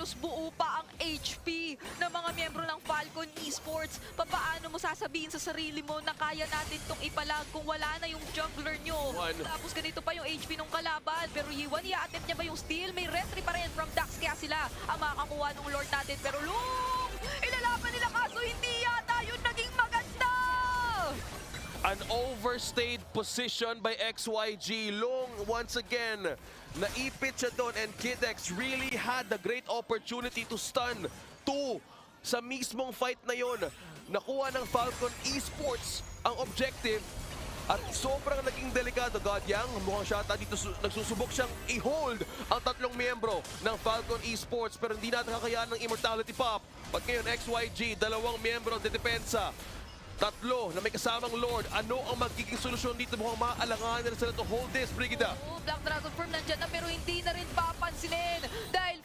halos buo pa ang HP ng mga miyembro ng Falcon Esports. Paano mo sasabihin sa sarili mo na kaya natin tong ipalag kung wala na yung jungler nyo? Tapos ganito pa yung HP ng kalaban. Pero Yiwan, i-attempt niya ba yung steal? May retry pa rin from Dax, kaya sila ang makakakuha ng Lord natin. Pero Lung! Ilalaban nila kaso hindi yata yun naging maganda! An overstayed position by XYG. Long, once again, naipit siya doon and Kidex really had the great opportunity to stun 2 sa mismong fight na yon. Nakuha ng Falcon Esports ang objective at sobrang naging delikado. Godyang, mukhang siya dito nagsusubok siyang i-hold ang 3 miyembro ng Falcon Esports pero hindi natin kakayanan ng Immortality Pop. Pag ngayon XYG, 2 miyembro ang dedepensa. 3 na may kasamang Lord. Ano ang magiging solusyon dito? Mukhang maaalanganan na sila to hold this, Brigida. Oo, Black Dragon Form nandyan na pero hindi na rin papansinin dahil